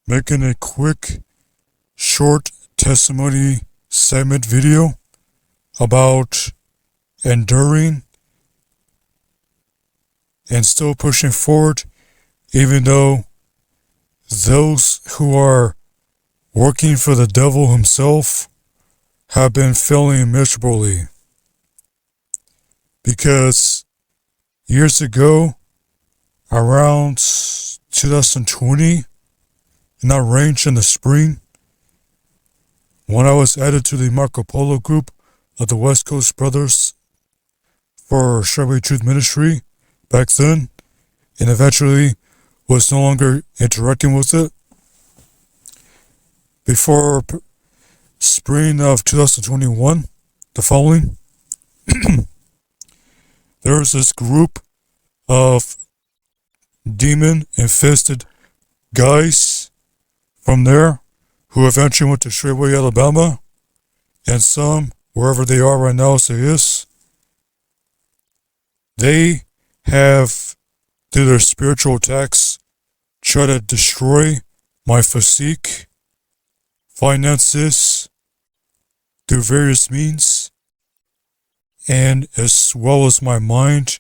making a quick, short testimony segment video about enduring and still pushing forward, even though those who are working for the devil himself have been failing miserably. Because years ago, around 2020, in that range in the spring, when I was added to the Marco Polo group of the West Coast Brothers for Straitway Truth Ministry back then, and eventually was no longer interacting with it. Before spring of 2021, the following, there was this group of demon-infested guys from there who eventually went to Straitway, Alabama, and some, wherever they are right now as it is, they have, through their spiritual attacks, tried to destroy my physique, finances, through various means, and as well as my mind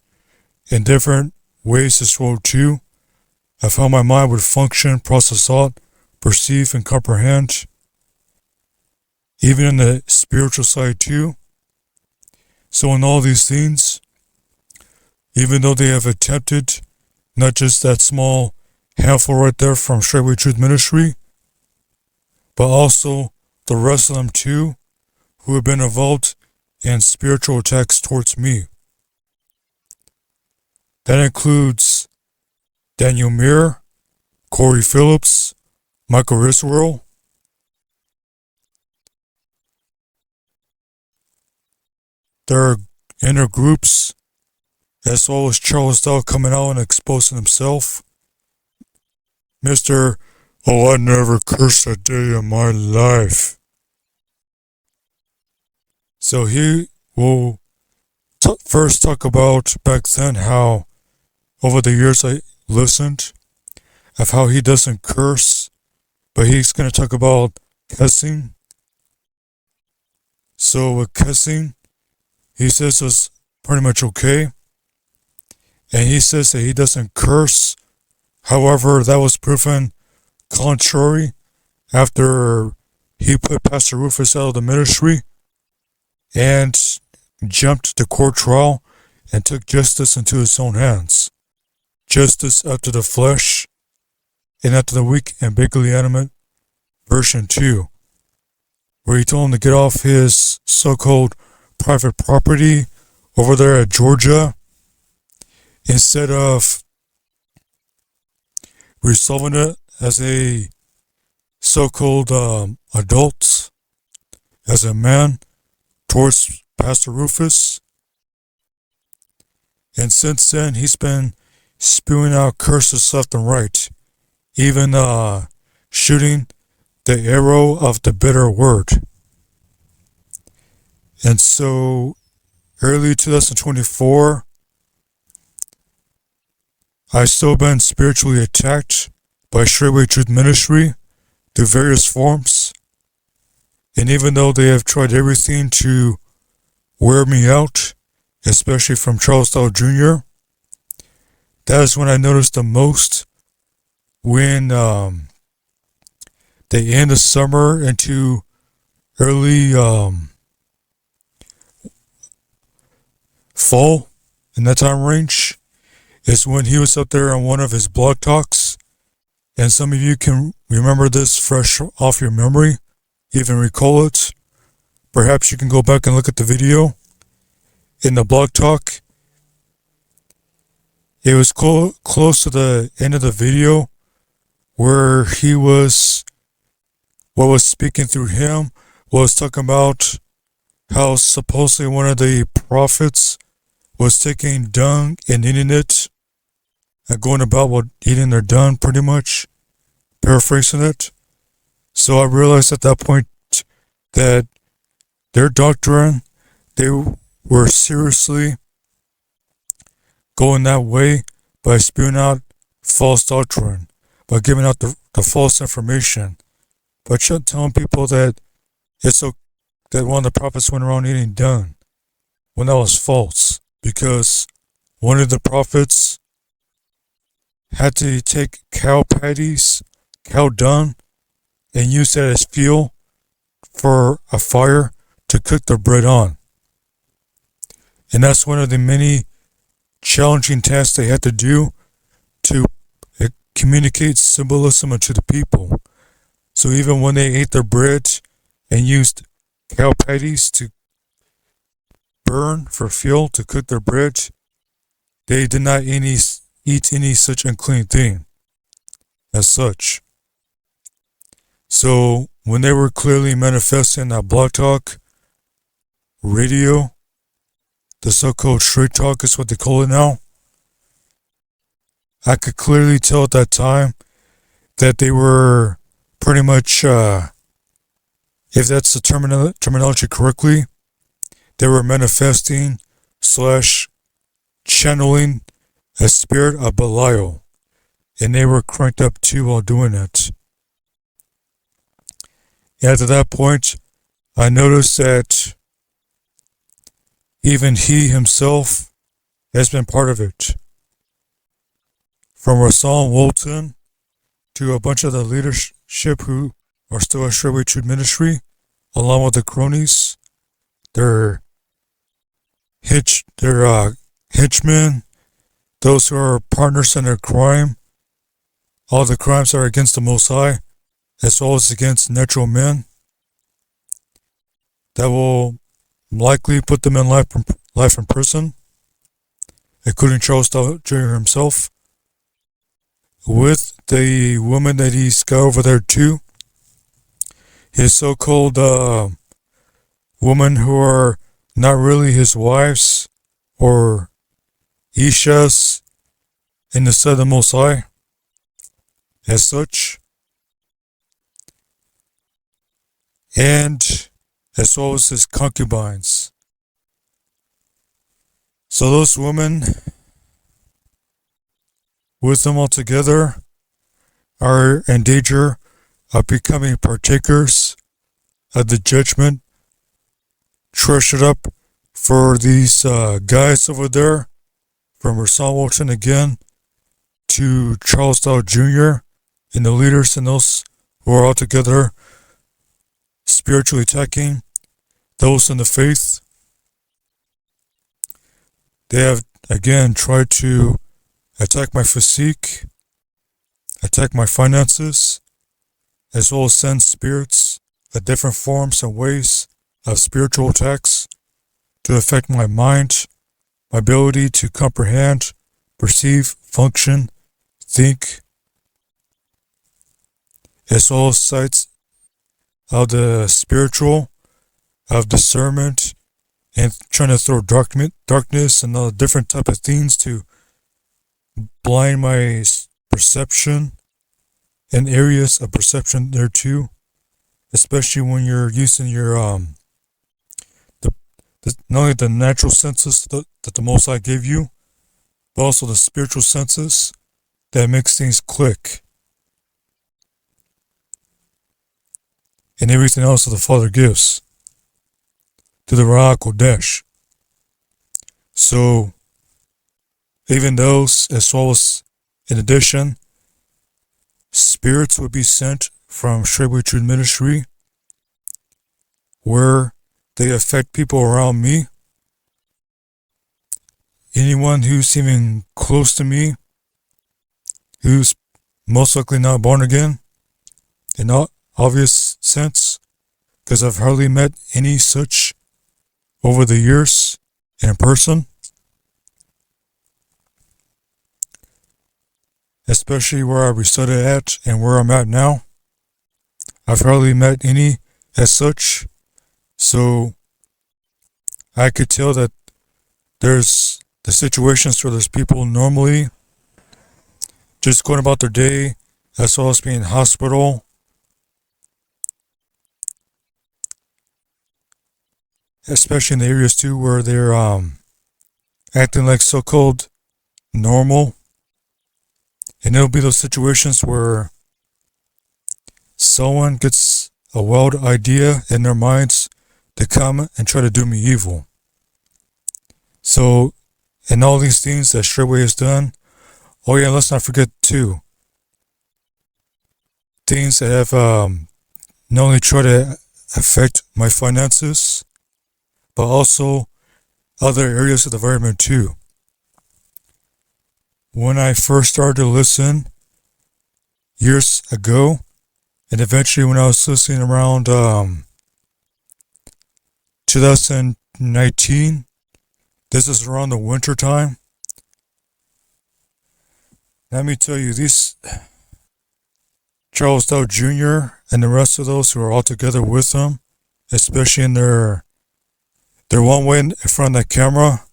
in different ways as well too, of how my mind would function, process thought, perceive, and comprehend, even in the spiritual side too. So in all these things, even though they have attempted not just that small handful right there from Straitway Truth Ministry, but also the rest of them too, who have been involved in spiritual attacks towards me. That includes Daniel Muir, Corey Phillips, Michael Israel, their inner groups, as well as Charles Dow coming out and exposing himself. Mr. Oh, I never cursed a day in my life. So he will first talk about back then how, over the years I listened, of how he doesn't curse, but he's going to talk about cussing. So with cussing, he says it's pretty much okay. And he says that he doesn't curse. However, that was proven contrary after he put Pastor Rufus out of the ministry and jumped to court trial and took justice into his own hands. Justice after the flesh and after the weak and bigly animate version 2, where he told him to get off his so-called private property over there at Georgia instead of resolving it as a so-called adult, as a man, towards Pastor Rufus. And since then, he's been spewing out curses left and right, even shooting the arrow of the bitter word. And so, early 2024, I've still been spiritually attacked by Straitway Truth Ministry through various forms. And even though they have tried everything to wear me out, especially from Charles Dow Jr., that is when I noticed the most, when the end of summer into early fall, in that time range, is when he was up there on one of his blog talks. And some of you can remember this fresh off your memory, even recall it. Perhaps you can go back and look at the video. In the blog talk, it was close to the end of the video where what was speaking through him was talking about how supposedly one of the prophets was taking dung and eating it, and going about eating their dung, pretty much, paraphrasing it. So I realized at that point that their doctrine, they were seriously going that way by spewing out false doctrine, by giving out the the false information, but telling people that it's okay, that one of the prophets went around eating dung when that was false, because one of the prophets had to take cow patties, cow dung, and use that as fuel for a fire to cook their bread on. And that's one of the many challenging tasks they had to do to communicate symbolism to the people. So even when they ate their bread and used cow patties to burn for fuel to cook their bread, they did not eat any such unclean thing as such. So when they were clearly manifesting that Blog Talk radio, the so-called straight talk is what they call it now, I could clearly tell at that time that they were pretty much, if that's the terminology correctly, they were manifesting / channeling a spirit of Belial, and they were cranked up too while doing it. After that point, I noticed that even he himself has been part of it. From Rasul Walton to a bunch of the leadership who are still at Straitway Truth Ministry, along with the cronies, their henchmen, those who are partners in their crime, all the crimes that are against the Most High, as well as against natural men, that will likely put them in life in prison, including Charles Jr. himself, with the woman that he's got over there too, his so-called women who are not really his wives or Ishas in the sight of the Most High as such, and as well as his concubines. So those women, with them all together, are in danger of becoming partakers of the judgment treasured up for these guys over there, from Rasul Walton again to Charles Dow Jr. and the leaders and those who are all together spiritually attacking those in the faith. They have again tried to attack my physique, attack my finances, as well as send spirits of different forms and ways of spiritual attacks to affect my mind, my ability to comprehend, perceive, function, think, as well as sights of the spiritual, of discernment, and trying to throw darkness and all different type of things to blind my perception and areas of perception there too, especially when you're using your not only the natural senses that the Most High gave you, but also the spiritual senses that makes things click, and everything else that the Father gives to the Ruach Kodesh. So even those, as well as in addition, spirits would be sent from Straitway Truth Ministry, where they affect people around me. Anyone who's even close to me, who's most likely not born again, in all obvious sense, because I've hardly met any such over the years in person, especially where I resided at and where I'm at now. I've hardly met any as such, so I could tell that there's the situations where there's people normally just going about their day, as well as being in hospital, especially in the areas too where they're acting like so-called normal. And there'll be those situations where someone gets a wild idea in their minds to come and try to do me evil. So, in all these things that Straitway has done, oh yeah, let's not forget too, things that have not only tried to affect my finances, but also other areas of the environment too. When I first started to listen years ago, and eventually when I was listening around 2019, this is around the winter time. Let me tell you, these Charles Dow Jr. and the rest of those who are all together with him, especially in their one way in front of the camera,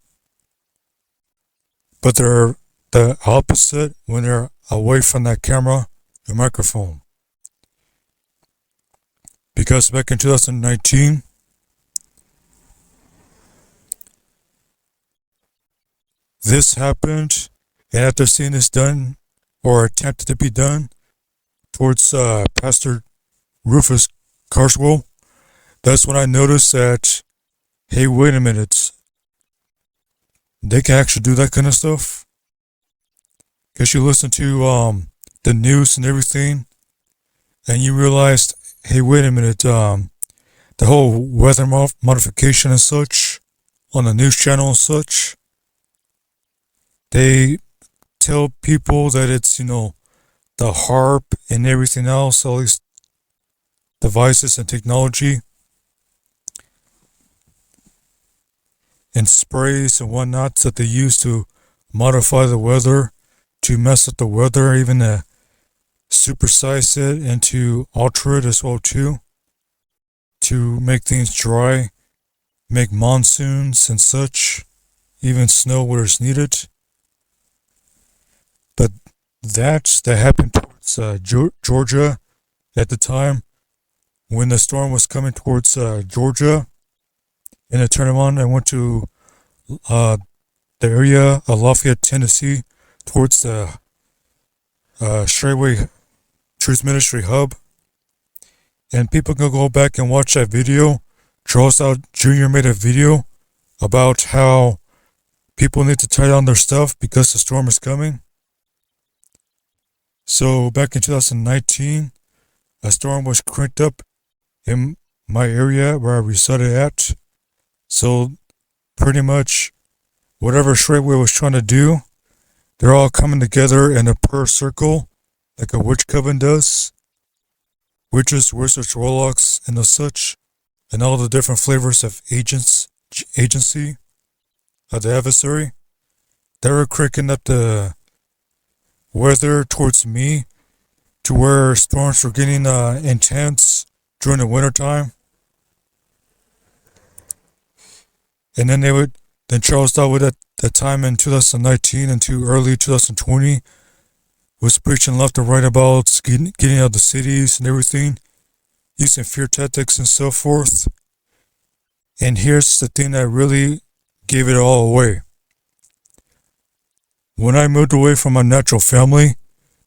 but they're the opposite when they're away from that camera and microphone. Because back in 2019, this happened, and after seeing this done, or attempted to be done, towards Pastor Rufus Carswell, that's when I noticed that, hey, wait a minute, they can actually do that kind of stuff? Because you listen to the news and everything, and you realized, hey, wait a minute, the whole weather modification and such, on the news channel and such, they tell people that it's, the HARP and everything else, all these devices and technology and sprays and whatnot that they use to modify the weather, to mess up the weather, even to supersize it and to alter it as well too, to make things dry, make monsoons and such, even snow where it's needed. But that happened towards Georgia at the time when the storm was coming towards Georgia. In a tournament, I went to the area of Lafayette, Tennessee, towards the Straitway Truth Ministry hub. And people can go back and watch that video. Charles Dow Jr. made a video about how people need to tie down their stuff because the storm is coming. So back in 2019, a storm was cranked up in my area where I resided at. So pretty much whatever Straitway was trying to do, they're all coming together in a prayer circle like a witch coven does. Witches, wizards, warlocks, and the such, and all the different flavors of agency of the adversary. They were cranking up the weather towards me to where storms were getting intense during the wintertime. And then Charles Dow at that time in 2019 into early 2020 was preaching left and right about getting out of the cities and everything, using fear tactics and so forth. And here's the thing that really gave it all away. When I moved away from my natural family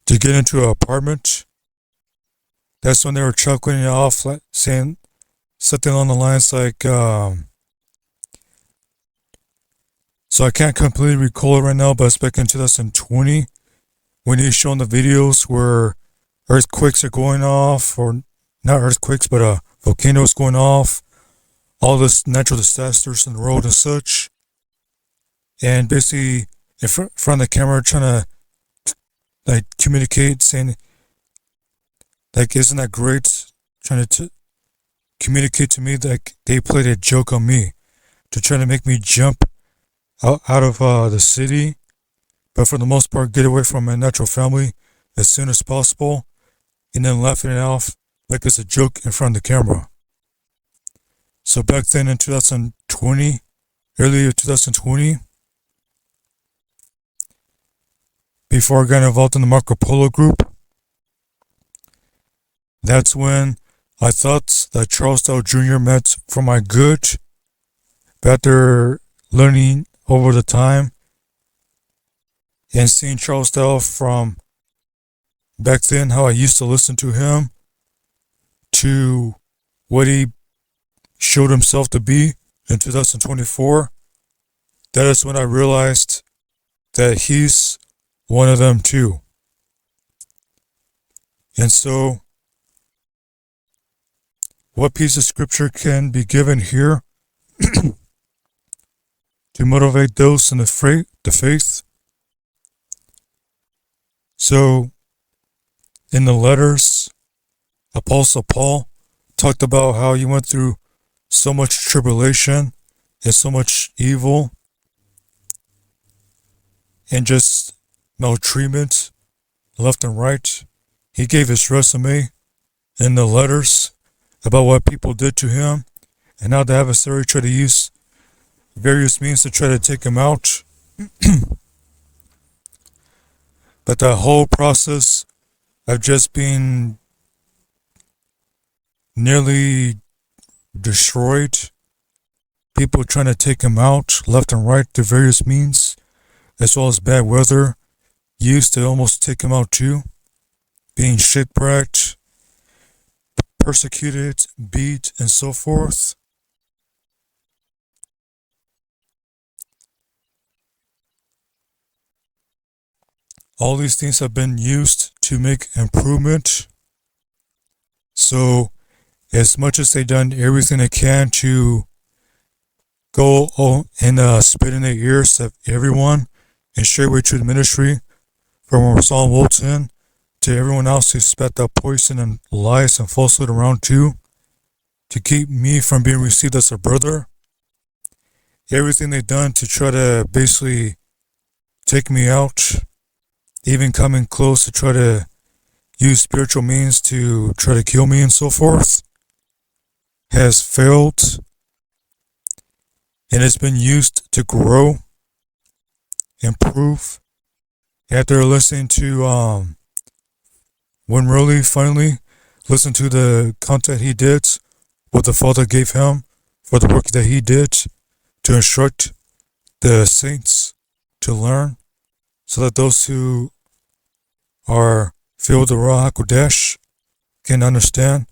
to get into an apartment, that's when they were chuckling it off, saying something along the lines like, so I can't completely recall it right now, but it's back in 2020 when he's showing the videos where earthquakes are going off, or not earthquakes, but volcanoes going off, all this natural disasters in the world and such, and basically in front of the camera trying to communicate, saying isn't that great, trying to communicate to me that they played a joke on me to try to make me jump out of the city, but for the most part get away from my natural family as soon as possible, and then laughing it off like it's a joke in front of the camera. So back then in 2020, earlier 2020, before I got involved in the Marco Polo group, that's when I thought that Charles Dow Jr. meant for my good. But after learning over the time and seeing Charles Dow from back then, how I used to listen to him, to what he showed himself to be in 2024, that is when I realized that he's one of them too. And so, what piece of scripture can be given here to motivate those in the faith? So, in the letters, Apostle Paul talked about how he went through so much tribulation and so much evil and just maltreatment left and right. He gave his resume in the letters about what people did to him and how the adversary tried to use various means to try to take him out. But that whole process of just being nearly destroyed, people trying to take him out left and right through various means, as well as bad weather used to almost take him out too, being shipwrecked, persecuted, beat, and so forth. All these things have been used to make improvement. So, as much as they've done everything they can to go and spit in the ears of everyone in Straitway Truth Ministry, from Psalm Wilton to everyone else who spat that poison and lies and falsehood around too, to keep me from being received as a brother, everything they've done to try to basically take me out, even coming close to try to use spiritual means to try to kill me and so forth, has failed, and it's been used to grow, improve. After listening to when really finally listened to the content he did, what the Father gave him for the work that he did to instruct the saints to learn, so that those who are filled with the Ruach HaKodesh can understand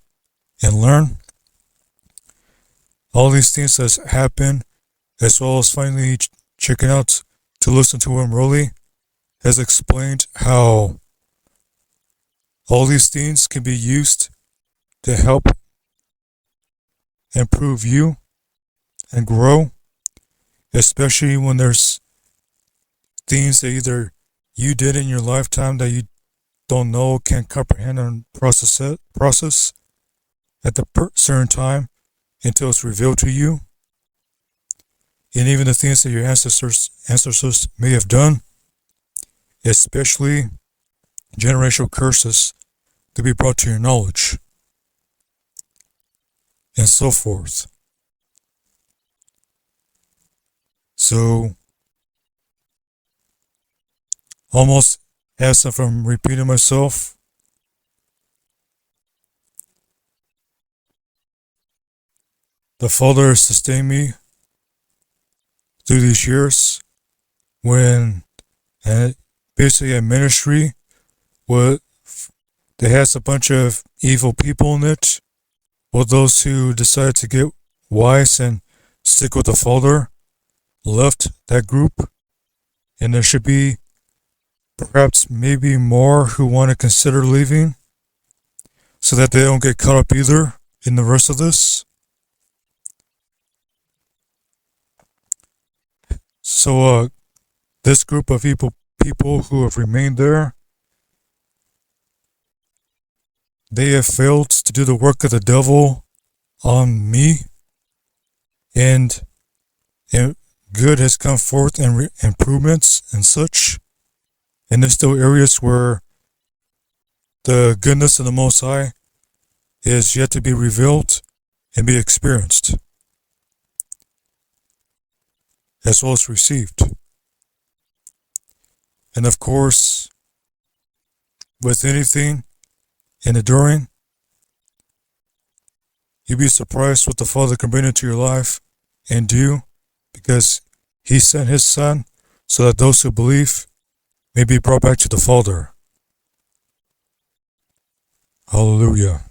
and learn. All these things that's happened, as well as finally checking out to listen to him really, has explained how all these things can be used to help improve you and grow, especially when there's things that either you did in your lifetime that you don't know, can't comprehend and process at the certain time until it's revealed to you. And even the things that your ancestors may have done, especially generational curses, to be brought to your knowledge, and so forth. So, almost as if I'm repeating myself, the Father has sustained me through these years when basically a ministry that has a bunch of evil people in it, or those who decided to get wise and stick with the Father left that group, and there should be perhaps maybe more who want to consider leaving so that they don't get caught up either in the rest of this. So this group of people who have remained there, they have failed to do the work of the devil on me, and good has come forth and improvements and such. And there's still areas where the goodness of the Most High is yet to be revealed and be experienced, as well as received. And of course, with anything and enduring, you'd be surprised what the Father can bring into your life and do, because He sent His Son so that those who believe may be brought back to the Father. Hallelujah.